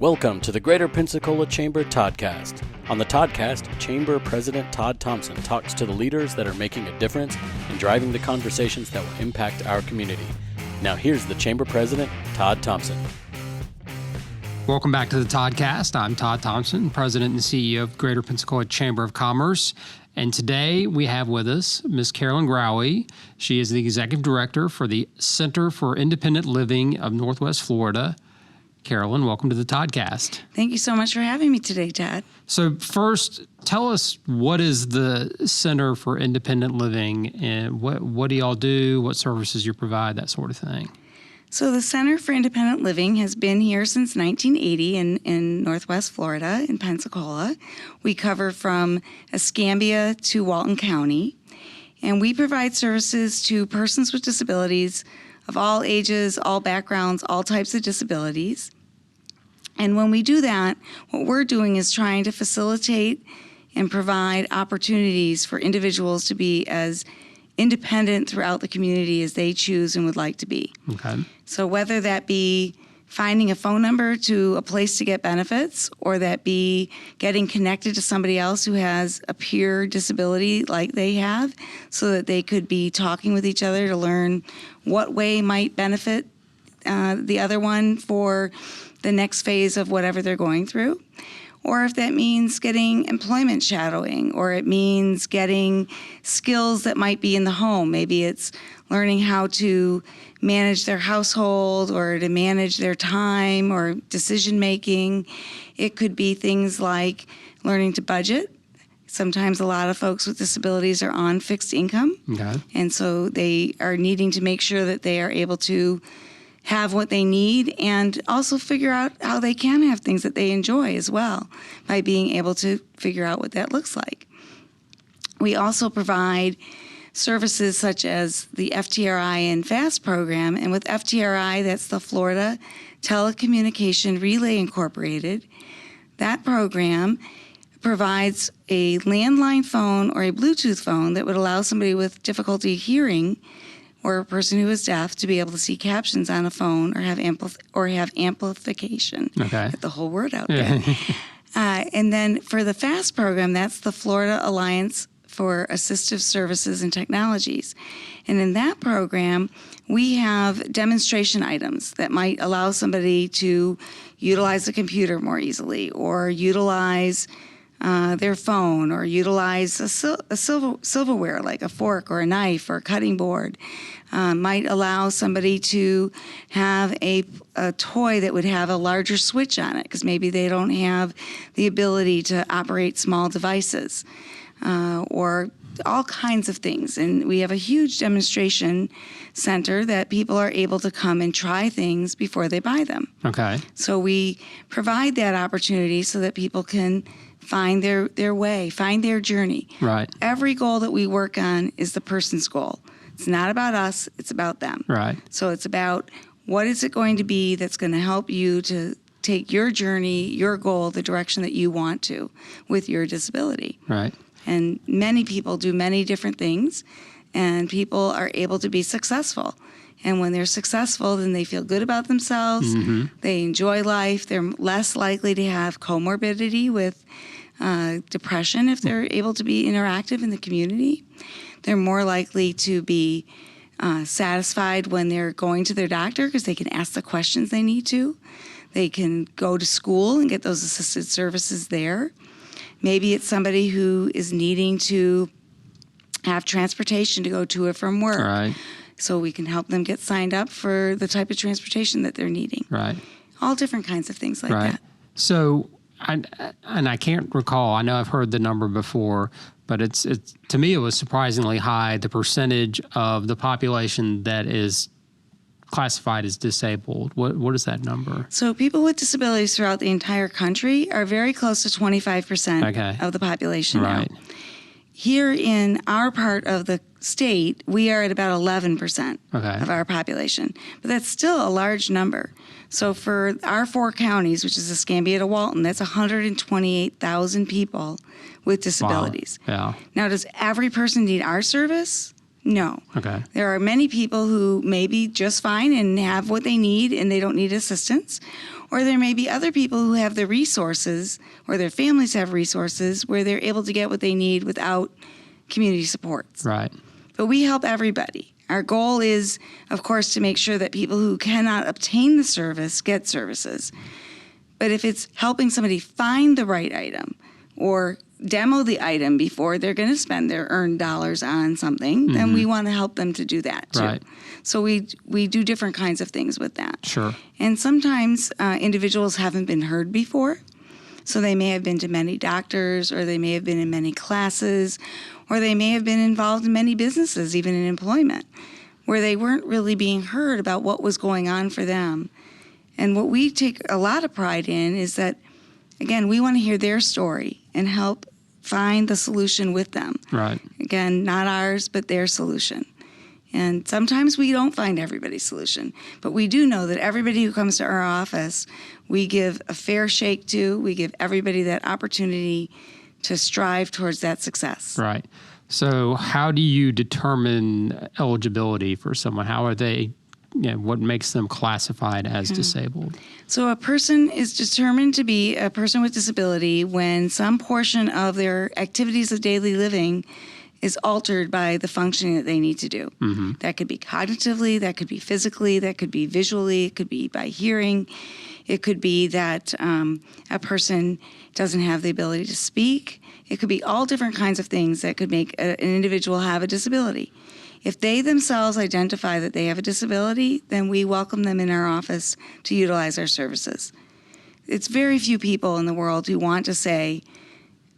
Welcome to the Greater Pensacola Chamber Toddcast. On the Toddcast, Chamber President Todd Thompson talks to the leaders that are making a difference and driving the conversations that will impact our community. Now here's the Chamber President, Todd Thompson. Welcome back to the Toddcast. I'm Todd Thompson, President and CEO of Greater Pensacola Chamber of Commerce. And today we have with us Ms. Carolyn Grawi. She is the Executive Director for the Center for Independent Living of Northwest Florida. Carolyn, welcome to the Toddcast. Thank you so much for having me today, Todd. So first, tell us, what is the Center for Independent Living and what do y'all do, what services you provide, that sort of thing? So the Center for Independent Living has been here since 1980 in Northwest Florida, in Pensacola. We cover from Escambia to Walton County, and we provide services to persons with disabilities of all ages, all backgrounds, all types of disabilities. And when we do that, what we're doing is trying to facilitate and provide opportunities for individuals to be as independent throughout the community as they choose and would like to be. Okay. So whether that be finding a phone number to a place to get benefits, or that be getting connected to somebody else who has a peer disability like they have, so that they could be talking with each other to learn what way might benefit the other one for the next phase of whatever they're going through. Or if that means getting employment shadowing, or it means getting skills that might be in the home. Maybe it's learning how to manage their household or to manage their time or decision making. It could be things like learning to budget. Sometimes a lot of folks with disabilities are on fixed income. Okay. And so they are needing to make sure that they are able to have what they need and also figure out how they can have things that they enjoy as well by being able to figure out what that looks like. We also provide services such as the FTRI and FAST program. And with FTRI, that's the Florida Telecommunication Relay Incorporated. That program provides a landline phone or a Bluetooth phone that would allow somebody with difficulty hearing or a person who is deaf to be able to see captions on a phone or have amplification. Okay. Get the whole word out there. And then for the FAST program, that's the Florida Alliance for Assistive Services and Technologies. And in that program, we have demonstration items that might allow somebody to utilize the computer more easily, or utilize their phone, or utilize a silverware like a fork or a knife or a cutting board. Might allow somebody to have a toy that would have a larger switch on it, because maybe they don't have the ability to operate small devices, or all kinds of things. And we have a huge demonstration center that people are able to come and try things before they buy them. Okay. So we provide that opportunity so that people can find their way, find their journey. Right. Every goal that we work on is the person's goal. It's not about us, it's about them. Right. So it's about what is it going to be that's going to help you to take your journey, your goal, the direction that you want to with your disability. Right. And many people do many different things, and people are able to be successful. And when they're successful, then they feel good about themselves. Mm-hmm. They enjoy life. They're less likely to have comorbidity with depression if they're able to be interactive in the community. They're more likely to be satisfied when they're going to their doctor, because they can ask the questions they need to. They can go to school and get those assisted services there. Maybe it's somebody who is needing to have transportation to go to or from work. Right. So we can help them get signed up for the type of transportation that they're needing. Right. All different kinds of things like Right. that. So, I can't recall, I know I've heard the number before, but it's to me it was surprisingly high, the percentage of the population that is classified as disabled. What is that number? So people with disabilities throughout the entire country are very close to 25% of the population now. Right. Here in our part of the state, we are at about 11% of our population. But that's still a large number. So for our 4 counties, which is Escambia to Walton, that's 128,000 people with disabilities. Wow. Yeah. Now, does every person need our service? No. Okay. There are many people who may be just fine and have what they need and they don't need assistance. Or there may be other people who have the resources, or their families have resources, where they're able to get what they need without community supports. Right. But we help everybody. Our goal is, of course, to make sure that people who cannot obtain the service get services. But if it's helping somebody find the right item or demo the item before they're going to spend their earned dollars on something, then we want to help them to do that too. Right. So we do different kinds of things with that. Sure. And sometimes individuals haven't been heard before. So they may have been to many doctors, or they may have been in many classes, or they may have been involved in many businesses, even in employment, where they weren't really being heard about what was going on for them. And what we take a lot of pride in is that, again, we want to hear their story and help find the solution with them. Right. Again, not ours, but their solution. And sometimes we don't find everybody's solution, but we do know that everybody who comes to our office, we give a fair shake to. We give everybody that opportunity to strive towards that success. Right. So how do you determine eligibility for someone? How are they, what makes them classified as disabled? So a person is determined to be a person with disability when some portion of their activities of daily living is altered by the functioning that they need to do. Mm-hmm. That could be cognitively, that could be physically, that could be visually, it could be by hearing. It could be that a person doesn't have the ability to speak. It could be all different kinds of things that could make an individual have a disability. If they themselves identify that they have a disability, then we welcome them in our office to utilize our services. It's very few people in the world who want to say,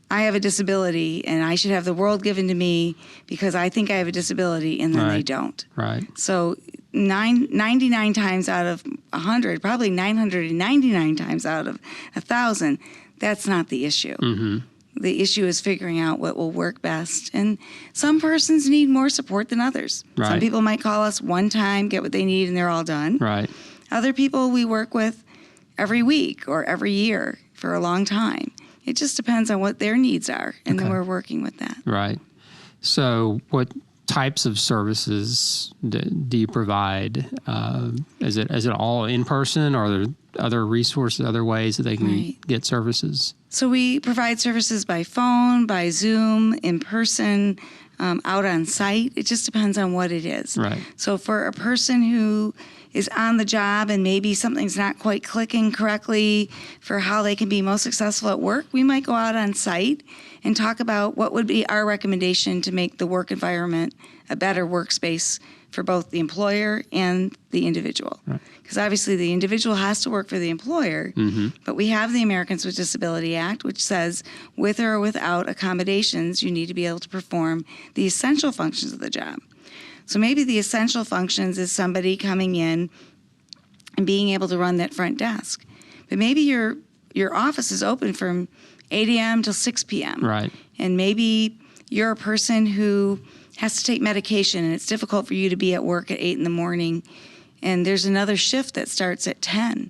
I have a disability and I should have the world given to me because I think I have a disability, and then they don't. Right. So 99 times out of 100, probably 999 times out of 1,000, that's not the issue. Mm-hmm. The issue is figuring out what will work best. And some persons need more support than others. Right. Some people might call us one time, get what they need, and they're all done. Right. Other people we work with every week or every year for a long time. It just depends on what their needs are, and then we're working with that. Right. So what types of services do you provide? Is it all in person, or are there other resources, other ways that they can get services? So we provide services by phone, by Zoom, in person, out on site. It just depends on what it is. Right. So for a person who is on the job and maybe something's not quite clicking correctly for how they can be most successful at work, we might go out on site and talk about what would be our recommendation to make the work environment a better workspace for both the employer and the individual. Because obviously the individual has to work for the employer, but we have the Americans with Disability Act, which says with or without accommodations, you need to be able to perform the essential functions of the job. So maybe the essential functions is somebody coming in and being able to run that front desk. But maybe your office is open from 8 a.m. till 6 p.m. Right. And maybe you're a person who has to take medication and it's difficult for you to be at work at 8 in the morning, and there's another shift that starts at 10.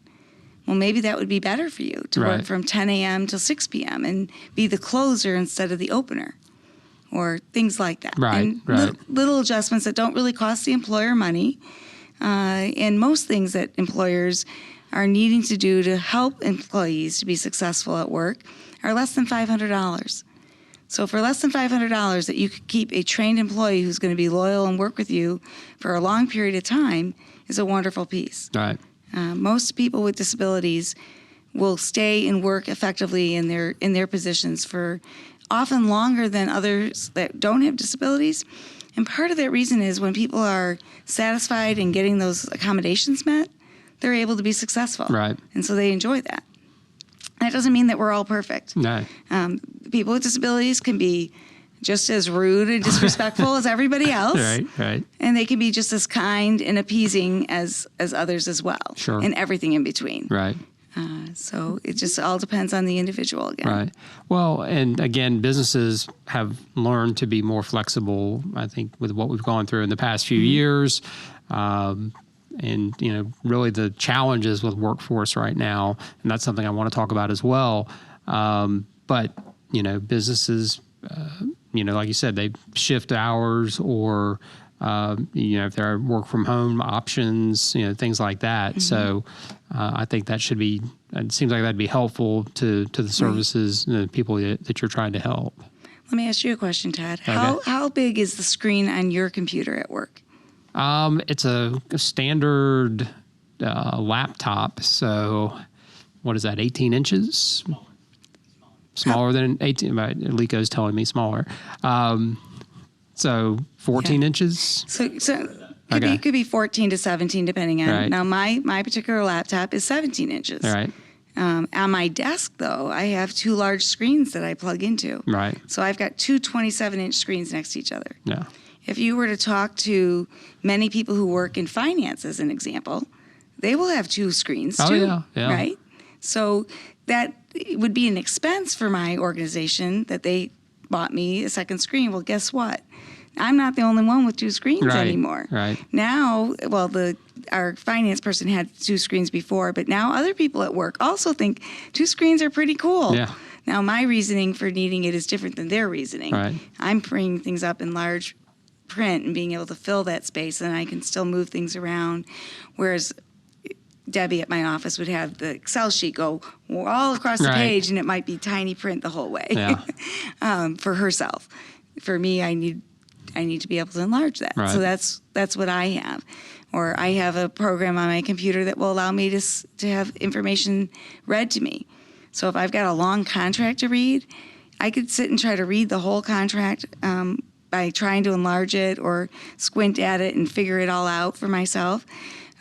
Well, maybe that would be better for you to work from 10 a.m. till 6 p.m. and be the closer instead of the opener, or things like that. Right, and little adjustments that don't really cost the employer money, and most things that employers are needing to do to help employees to be successful at work are less than $500. So for less than $500 that you could keep a trained employee who's going to be loyal and work with you for a long period of time is a wonderful piece. Right. Most people with disabilities will stay and work effectively in their positions for often longer than others that don't have disabilities. And part of that reason is when people are satisfied in getting those accommodations met, they're able to be successful. Right. And so they enjoy that. That doesn't mean that we're all perfect. No. People with disabilities can be just as rude and disrespectful as everybody else. Right. And they can be just as kind and appeasing as others as well. Sure. And everything in between. Right. So it just all depends on the individual again. Right. Well, and again, businesses have learned to be more flexible, I think, with what we've gone through in the past few years. And, really the challenges with workforce right now, and that's something I want to talk about as well. But, businesses like you said, they shift hours or, if there are work from home options, things like that. So I think that should be, it seems like that'd be helpful to the services, the people that you're trying to help. Let me ask you a question, Todd. Okay. How big is the screen on your computer at work? It's a standard laptop. So what is that, 18 inches? Smaller than 18, Lico's telling me smaller. So 14 inches? So it could be 14 to 17, depending on. Right. Now, my particular laptop is 17 inches. All right. On my desk, though, I have 2 large screens that I plug into. Right. So I've got 2 27-inch screens next to each other. Yeah. If you were to talk to many people who work in finance, as an example, they will have 2 screens, too. Oh, yeah. Right? So that would be an expense for my organization that they bought me a second screen. Well, guess what? I'm not the only one with 2 screens anymore. Right. Now, our finance person had 2 screens before, but now other people at work also think 2 screens are pretty cool. Yeah. Now, my reasoning for needing it is different than their reasoning. Right. I'm bringing things up in large print and being able to fill that space, and I can still move things around, whereas Debbie at my office would have the Excel sheet go all across the page, and it might be tiny print the whole way. Yeah. For herself. For me, I need to be able to enlarge that. Right. So that's what I have. Or I have a program on my computer that will allow me to have information read to me. So if I've got a long contract to read, I could sit and try to read the whole contract by trying to enlarge it or squint at it and figure it all out for myself.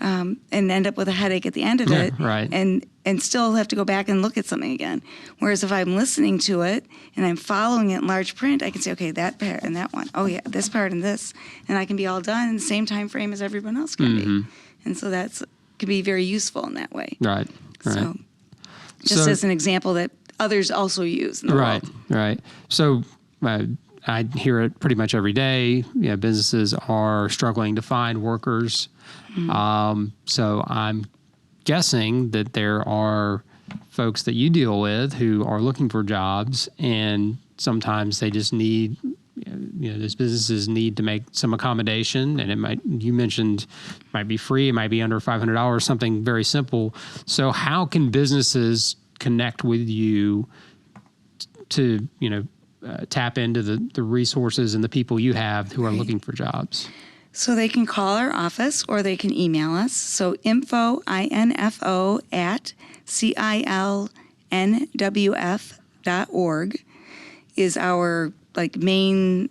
And end up with a headache at the end of it, Right. and still have to go back and look at something again. Whereas if I'm listening to it and I'm following it in large print, I can say, okay, that part and that one. Oh yeah, this part and this, and I can be all done in the same time frame as everyone else can be. And so can be very useful in that way. Right. So, just as an example that others also use in the world. Right. So I hear it pretty much every day. Businesses are struggling to find workers. So I'm guessing that there are folks that you deal with who are looking for jobs, and sometimes they just need, those businesses need to make some accommodation, and you mentioned might be free, it might be under $500, something very simple. So how can businesses connect with you to, tap into the resources and the people you have who are looking for jobs? So they can call our office or they can email us. So info at CILNWF.org is our main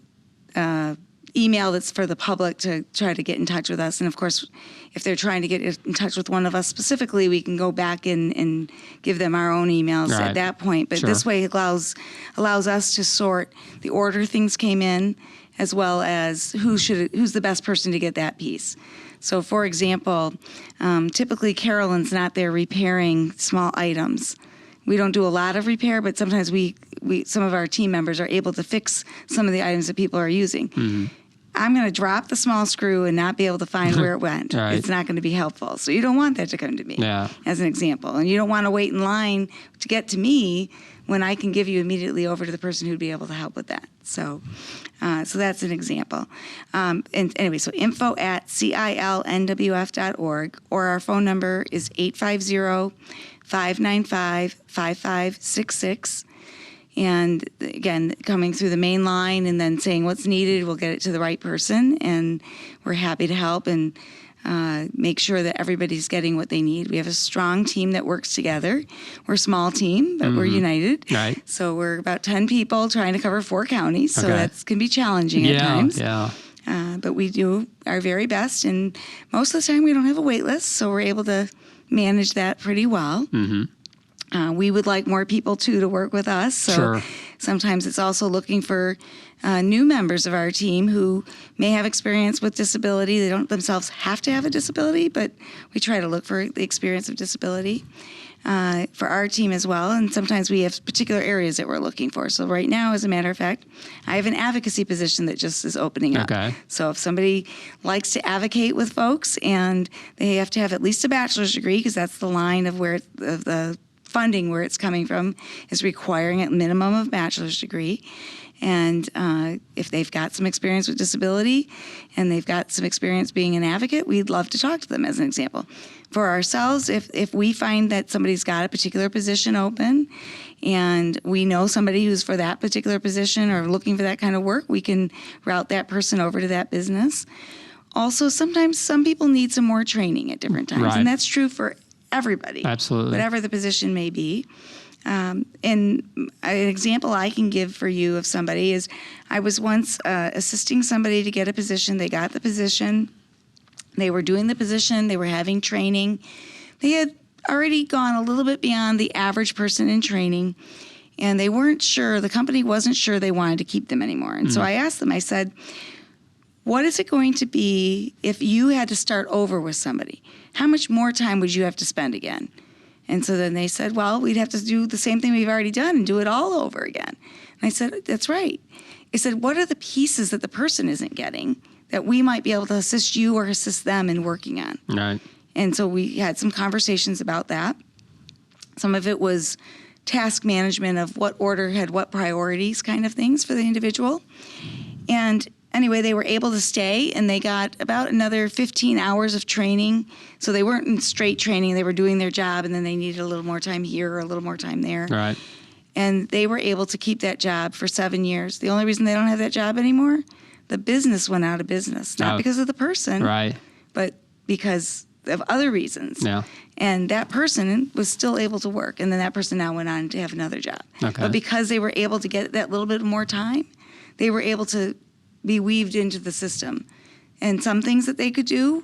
email that's for the public to try to get in touch with us. And of course, if they're trying to get in touch with one of us specifically, we can go back and give them our own emails at that point. But this way it allows us to sort the order things came in, as well as who's the best person to get that piece. So, for example, typically Carolyn's not there repairing small items. We don't do a lot of repair, but sometimes some of our team members are able to fix some of the items that people are using. Mm-hmm. I'm going to drop the small screw and not be able to find where it went. Right. It's not going to be helpful. So you don't want that to come to me, as an example. And you don't want to wait in line to get to me when I can give you immediately over to the person who'd be able to help with that. So that's an example. And anyway, so info at CILNWF.org, or our phone number is 850-595-5566. And again, coming through the main line and then saying what's needed, we'll get it to the right person, and we're happy to help and make sure that everybody's getting what they need. We have a strong team that works together. We're a small team, but we're united. Right. So we're about 10 people trying to cover 4 counties, so that can be challenging at times. But we do our very best, and most of the time we don't have a wait list, so we're able to manage that pretty well. Mm-hmm. We would like more people, too, to work with us. So sometimes it's also looking for new members of our team who may have experience with disability. They don't themselves have to have a disability, but we try to look for the experience of disability for our team as well. And sometimes we have particular areas that we're looking for. So right now, as a matter of fact, I have an advocacy position that just is opening up. Okay. So if somebody likes to advocate with folks, and they have to have at least a bachelor's degree, because that's the line of where the funding where it's coming from is requiring a minimum of bachelor's degree. And if they've got some experience with disability and they've got some experience being an advocate, we'd love to talk to them as an example. For ourselves, if we find that somebody's got a particular position open and we know somebody who's for that particular position or looking for that kind of work, we can route that person over to that business. Also, sometimes some people need some more training at different times, Right. and that's true for everybody. Absolutely. Whatever the position may be. And an example I can give for you of somebody is I was once assisting somebody to get a position. They got the position. They were doing the position. They were having training. They had already gone a little bit beyond the average person in training, and they weren't sure, the company wasn't sure they wanted to keep them anymore. And so I asked them, I said, what is it going to be if you had to start over with somebody? How much more time would you have to spend again? And so then they said, well, we'd have to do the same thing we've already done and do it all over again. And I said, that's right. I said, what are the pieces that the person isn't getting that we might be able to assist you or assist them in working on? Right. And so we had some conversations about that. Some of it was task management of what order had what priorities kind of things for the individual. And anyway, they were able to stay, and they got about another 15 hours of training. So they weren't in straight training. They were doing their job, and then they needed a little more time here or a little more time there. Right. And they were able to keep that job for 7 years. The only reason they don't have that job anymore, the business went out of business. Not because of the person, Right. but because of other reasons. Yeah. And that person was still able to work. And then that person now went on to have another job. Okay. But because they were able to get that little bit more time, they were able to be weaved into the system. And some things that they could do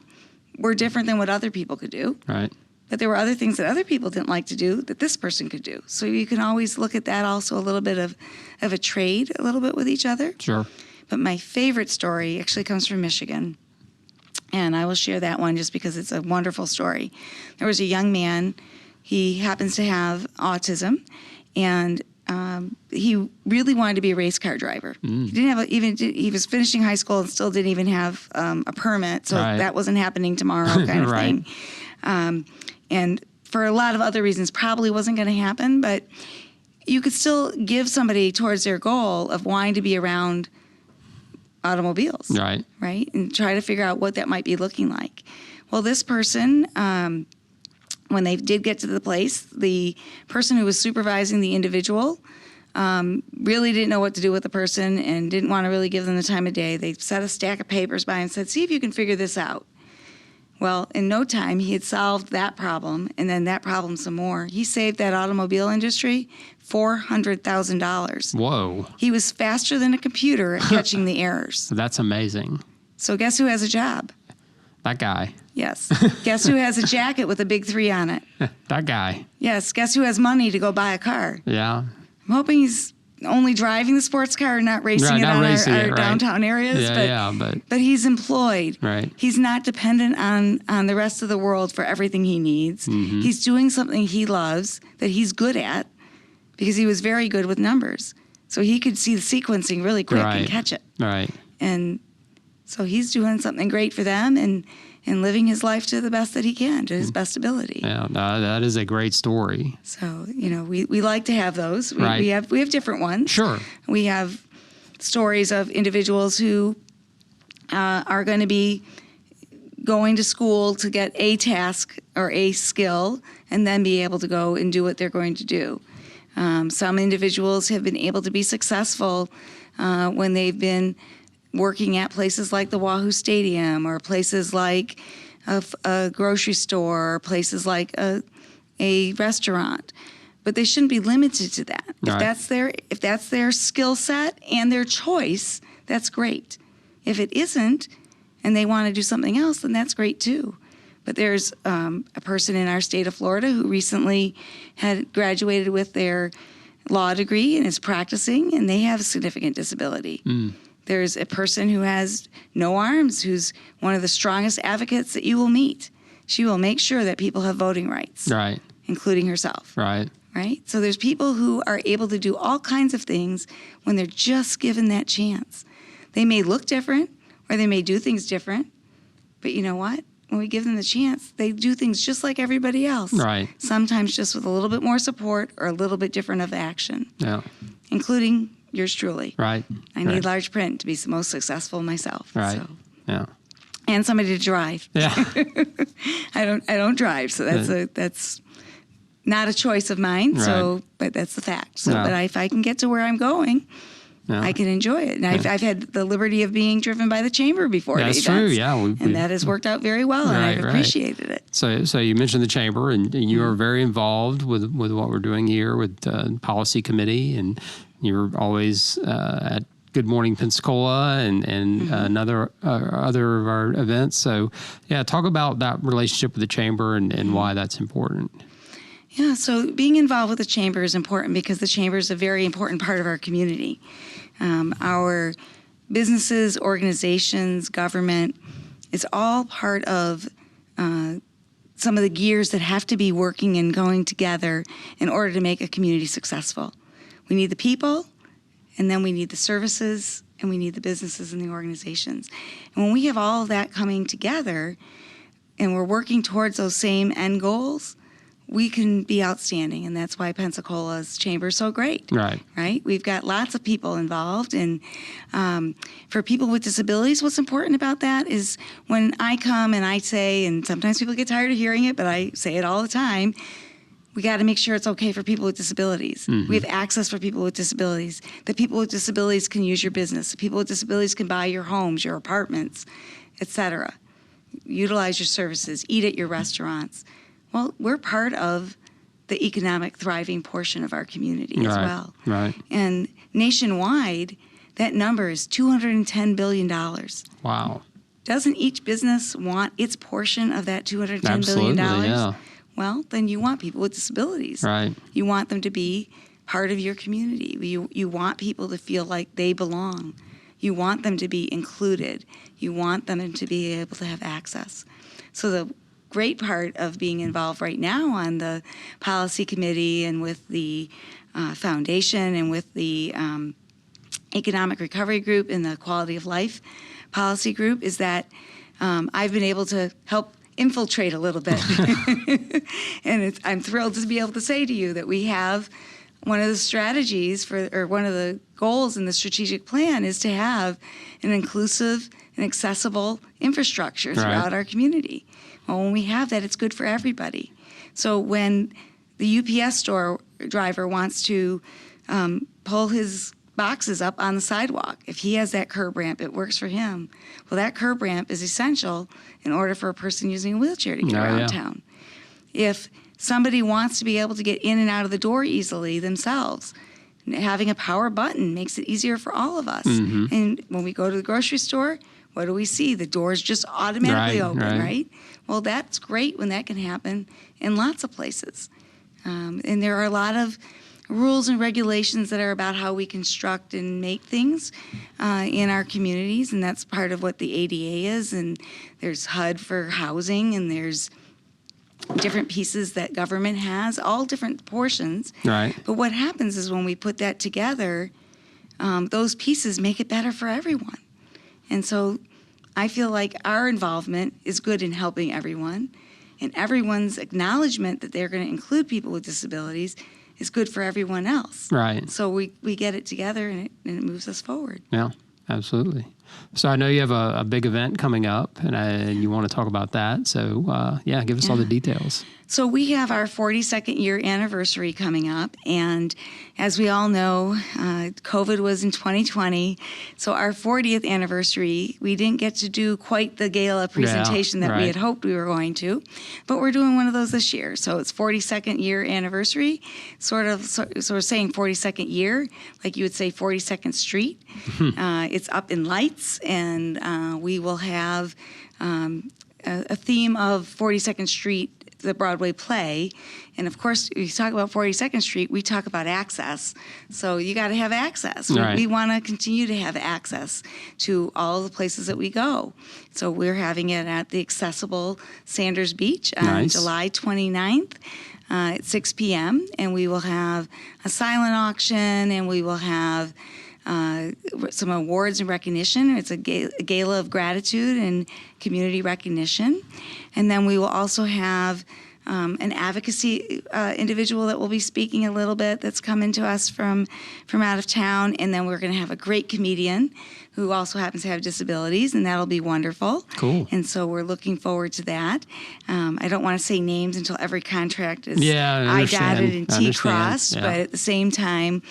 were different than what other people could do. Right. But there were other things that other people didn't like to do that this person could do. So you can always look at that also a little bit of a trade a little bit with each other. Sure. But my favorite story actually comes from Michigan. And I will share that one just because it's a wonderful story. There was a young man. He happens to have autism, and he really wanted to be a race car driver. He didn't have he was finishing high school and still didn't even have a permit, so Right. that wasn't happening tomorrow kind of Right. thing. And for a lot of other reasons, probably wasn't going to happen, but you could still give somebody towards their goal of wanting to be around automobiles. Right. Right? And try to figure out what that might be looking like. Well, this person, when they did get to the place, the person who was supervising the individual really didn't know what to do with the person and didn't want to really give them the time of day. They set a stack of papers by and said, see if you can figure this out. Well, in no time, he had solved that problem and then that problem some more. He saved that automobile industry $400,000. Whoa. He was faster than a computer at catching the errors. That's amazing. So guess who has a job? That guy. Yes. Guess who has a jacket with a big 3 on it? That guy. Yes. Guess who has money to go buy a car? Yeah. I'm hoping he's only driving the sports car and not racing Right, it not on racing our it, right. downtown areas. Yeah, But he's employed. Right. He's not dependent on the rest of the world for everything he needs. Mm-hmm. He's doing something he loves that he's good at because he was very good with numbers. So he could see the sequencing really quick Right. and catch it. Right. And so he's doing something great for them and living his life to the best that he can, to his best ability. Yeah, that is a great story. So, we like to have those. Right. We have different ones. Sure. We have stories of individuals who are going to be going to school to get a task or a skill and then be able to go and do what they're going to do. Some individuals have been able to be successful when they've been working at places like the Wahoo Stadium or places like a grocery store or places like a restaurant. But they shouldn't be limited to that. Right. If that's their skill set and their choice, that's great. If it isn't and they want to do something else, then that's great too. But there's a person in our state of Florida who recently had graduated with their law degree and is practicing, and they have a significant disability. There's a person who has no arms, who's one of the strongest advocates that you will meet. She will make sure that people have voting rights, Right. including herself. Right. Right? So there's people who are able to do all kinds of things when they're just given that chance. They may look different or they may do things different, but you know what? When we give them the chance, they do things just like everybody else. Right. Sometimes just with a little bit more support or a little bit different of action, Yeah. including yours truly. Right. I need large print to be most successful myself. Right. So. Yeah. And somebody to drive. Yeah. I don't drive, so that's not a choice of mine. Right. So, but that's the fact. So, Yeah. but if I can get to where I'm going, Yeah. I can enjoy it. And I've had the liberty of being driven by the chamber before. That's at true. events, Yeah. And that has worked out very well, and Right, I've right. appreciated it. So you mentioned the chamber, and you are very involved with what we're doing here with the policy committee, and you're always at Good Morning Pensacola and other of our events. So, yeah, talk about that relationship with the chamber and why that's important. Yeah, so being involved with the chamber is important because the chamber is a very important part of our community. Our businesses, organizations, government, it's all part of some of the gears that have to be working and going together in order to make a community successful. We need the people, and then we need the services, and we need the businesses and the organizations. And when we have all of that coming together and we're working towards those same end goals, we can be outstanding, and that's why Pensacola's chamber is so great. Right? We've got lots of people involved, and for people with disabilities, what's important about that is when I come and I say, and sometimes people get tired of hearing it, but I say it all the time, we got to make sure it's okay for people with disabilities. We have access for people with disabilities. The people with disabilities can use your business. The people with disabilities can buy your homes, your apartments, etc. Utilize your services, eat at your restaurants. Well, we're part of the economic thriving portion of our community as well. Right. And nationwide, that number is $210 billion. Wow. Doesn't each business want its portion of that $210 Absolutely, billion? Yeah. Well, then you want people with disabilities. Right. You want them to be part of your community. You want people to feel like they belong. You want them to be included. You want them to be able to have access. So the great part of being involved right now on the policy committee and with the foundation and with the economic recovery group and the quality of life policy group is that I've been able to help infiltrate a little bit. And I'm thrilled to be able to say to you that we have one of the strategies or one of the goals in the strategic plan is to have an inclusive and accessible infrastructure throughout our community. Well, when we have that, it's good for everybody. So when the UPS store driver wants to pull his boxes up on the sidewalk, if he has that curb ramp, it works for him. Well, that curb ramp is essential in order for a person using a wheelchair to get around town. If somebody wants to be able to get in and out of the door easily themselves, having a power button makes it easier for all of us. And when we go to the grocery store, what do we see? The doors just automatically open, right? Well, that's great when that can happen in lots of places. And there are a lot of rules and regulations that are about how we construct and make things in our communities, and that's part of what the ADA is. And there's HUD for housing, and there's different pieces that government has, all different portions. Right. But what happens is when we put that together, those pieces make it better for everyone. And so I feel like our involvement is good in helping everyone, and everyone's acknowledgement that they're going to include people with disabilities is good for everyone else. Right. So we get it together, and it moves us forward. Yeah, absolutely. So I know you have a big event coming up, and you want to talk about that. So, give us all the details. So we have our 42nd year anniversary coming up, and as we all know, COVID was in 2020. So our 40th anniversary, we didn't get to do quite the gala presentation that we had hoped we were going to, but we're doing one of those this year. So it's 42nd year anniversary, sort of saying 42nd year, like you would say 42nd Street. It's up in lights, and we will have a theme of 42nd Street, the Broadway play. And of course, when you talk about 42nd Street, we talk about access. So you got to have access. We want to continue to have access to all the places that we go. So we're having it at the accessible Sanders Beach on July 29th at 6 p.m. And we will have a silent auction, and we will have some awards and recognition. It's a Gala of Gratitude and community recognition. And then we will also have an advocacy individual that will be speaking a little bit that's coming to us from out of town. And then we're going to have a great comedian who also happens to have disabilities, and that'll be wonderful. Cool. And so we're looking forward to that. I don't want to say names until every contract is I dotted and T crossed, yeah. but at the same time,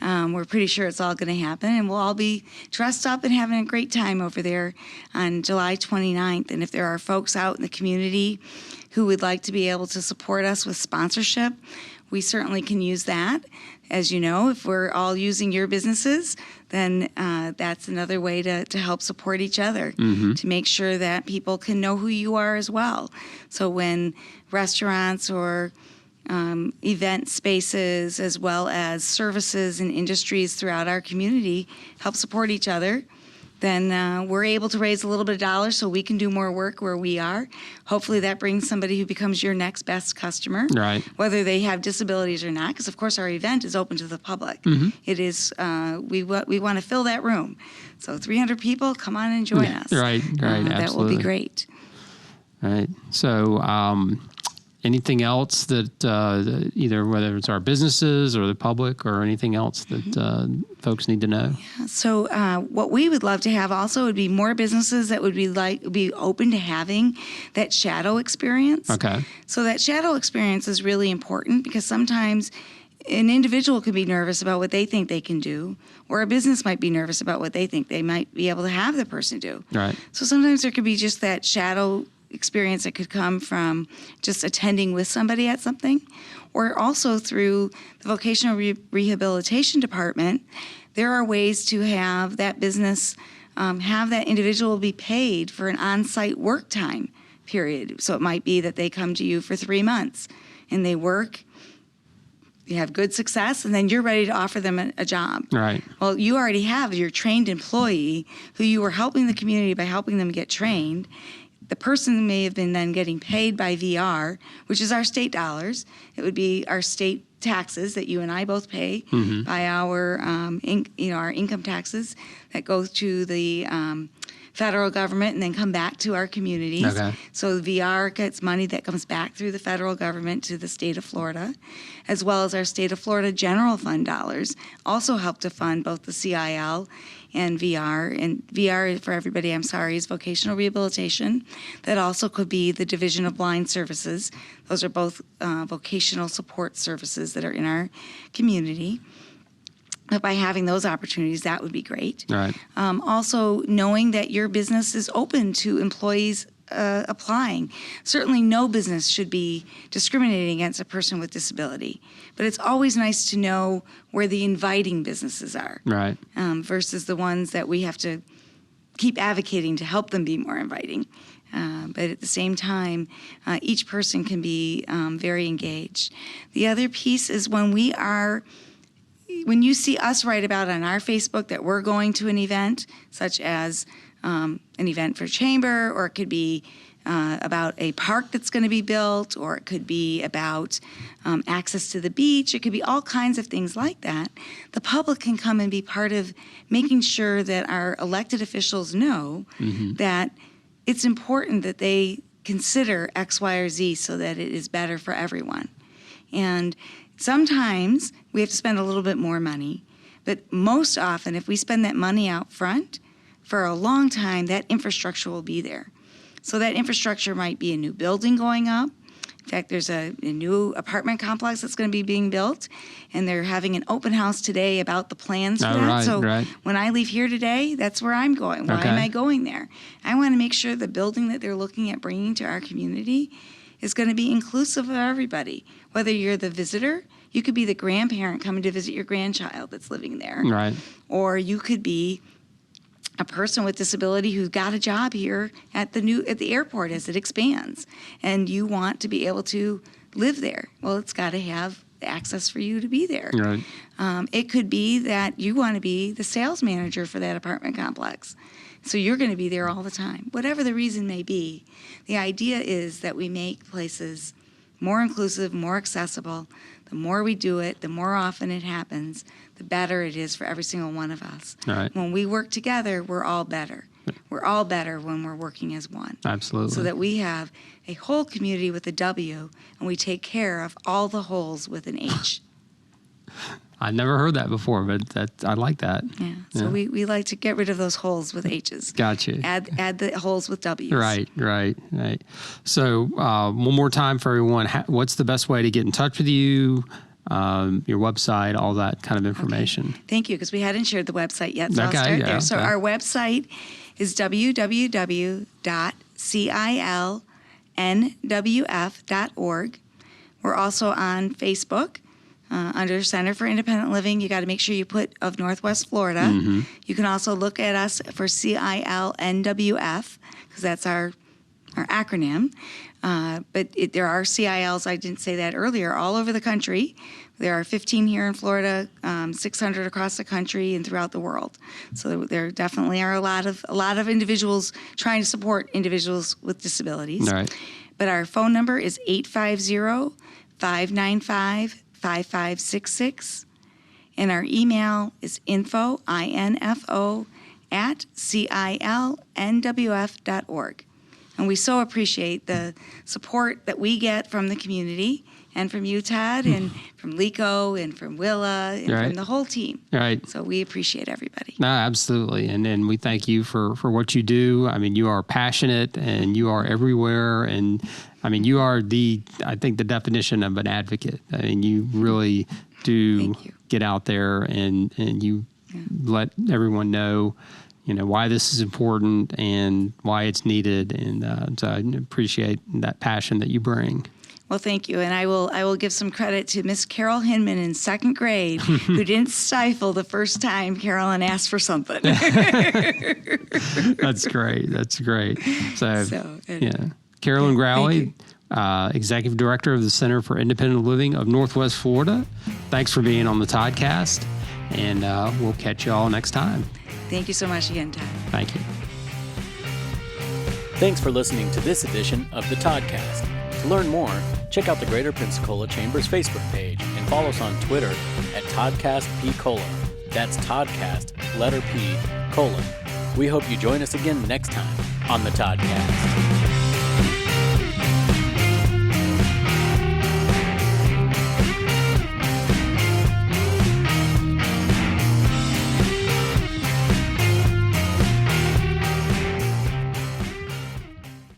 we're pretty sure it's all going to happen, and we'll all be dressed up and having a great time over there on July 29th. And if there are folks out in the community who would like to be able to support us with sponsorship, we certainly can use that. As you know, if we're all using your businesses, then that's another way to help support each other, to make sure that people can know who you are as well. So when restaurants or event spaces, as well as services and industries throughout our community help support each other, then we're able to raise a little bit of dollars so we can do more work where we are. Hopefully that brings somebody who becomes your next best customer, right, whether they have disabilities or not, because of course our event is open to the public. It is, we want to fill that room. So 300 people, come on and join us. Right, That absolutely. will be great. Right. So anything else that either whether it's our businesses or the public or anything else that folks need to know? So what we would love to have also would be more businesses that would be open to having that shadow experience. Okay. So that shadow experience is really important because sometimes an individual could be nervous about what they think they can do, or a business might be nervous about what they think they might be able to have the person do. Right. So sometimes there could be just that shadow experience that could come from just attending with somebody at something, or also through the vocational rehabilitation department. There are ways to have that business have that individual be paid for an on-site work time period. So it might be that they come to you for 3 months and they work, you have good success, and then you're ready to offer them a job. Right. Well, you already have your trained employee who you were helping the community by helping them get trained. The person may have been then getting paid by VR, which is our state dollars. It would be our state taxes that you and I both pay by our, our income taxes that go to the federal government and then come back to our communities. Okay. So VR gets money that comes back through the federal government to the state of Florida, as well as our state of Florida general fund dollars also help to fund both the CIL and VR. And VR, for everybody, I'm sorry, is vocational rehabilitation. That also could be the Division of Blind Services. Those are both vocational support services that are in our community. But by having those opportunities, that would be great. Right. Also, knowing that your business is open to employees applying. Certainly no business should be discriminating against a person with disability. But it's always nice to know where the inviting businesses are. Right. Versus the ones that we have to keep advocating to help them be more inviting. But at the same time, each person can be very engaged. The other piece is when you see us write about on our Facebook that we're going to an event, such as an event for Chamber, or it could be about a park that's going to be built, or it could be about access to the beach. It could be all kinds of things like that. The public can come and be part of making sure that our elected officials know that it's important that they consider X, Y, or Z so that it is better for everyone. And sometimes we have to spend a little bit more money, but most often if we spend that money out front, for a long time, that infrastructure will be there. So that infrastructure might be a new building going up. In fact, there's a new apartment complex that's going to be being built, and they're having an open house today about the plans for that. Right, so right. when I leave here today, that's where I'm going. Why am I going there? I want to make sure the building that they're looking at bringing to our community is going to be inclusive of everybody. Whether you're the visitor, you could be the grandparent coming to visit your grandchild that's living there. Right. Or you could be a person with disability who's got a job here at the airport as it expands, and you want to be able to live there. Well, it's got to have access for you to be there. Right. It could be that you want to be the sales manager for that apartment complex, so you're going to be there all the time. Whatever the reason may be, the idea is that we make places more inclusive, more accessible. The more we do it, the more often it happens, the better it is for every single one of us. Right. When we work together, we're all better. We're all better when we're working as one. Absolutely. So that we have a whole community with a W, and we take care of all the wholes with an H. I've never heard that before, but I like that. Yeah. So we like to get rid of those holes with H's. Gotcha. Add the holes with W's. Right. So one more time for everyone, what's the best way to get in touch with you? Your website, all that kind of information. Okay. Thank you, because we hadn't shared the website yet, so I'll start there. So our website is www.CILNWF.org. We're also on Facebook under Center for Independent Living. You got to make sure you put of Northwest Florida. Mm-hmm. You can also look at us for CILNWF, because that's our acronym. But there are CILs, I didn't say that earlier, all over the country. There are 15 here in Florida, 600 across the country and throughout the world. So there definitely are a lot of individuals trying to support individuals with disabilities. All right. But our phone number is 850-595-5566. And our email is info@CILNWF.org. And we so appreciate the support that we get from the community and from you, Todd, and from Lico and from Willa and from the whole team. Right. So we appreciate everybody. No, absolutely. And we thank you for what you do. I mean, you are passionate and you are everywhere. And I mean, you are I think the definition of an advocate. I mean, you really do get out there and you let everyone know, why this is important and why it's needed. And so I appreciate that passion that you bring. Well, thank you. And I will give some credit to Miss Carol Hinman in second grade, who didn't stifle the first time Carolyn asked for something. That's great. So Carolyn Grawi, Executive Director of the Center for Independent Living of Northwest Florida. Thanks for being on the Toddcast, and we'll catch you all next time. Thank you so much again, Todd. Thank you. Thanks for listening to this edition of the Toddcast. To learn more, check out the Greater Pensacola Chamber's Facebook page and follow us on Twitter at ToddcastPCola. That's Toddcast, letter P, colon. We hope you join us again next time on the Toddcast.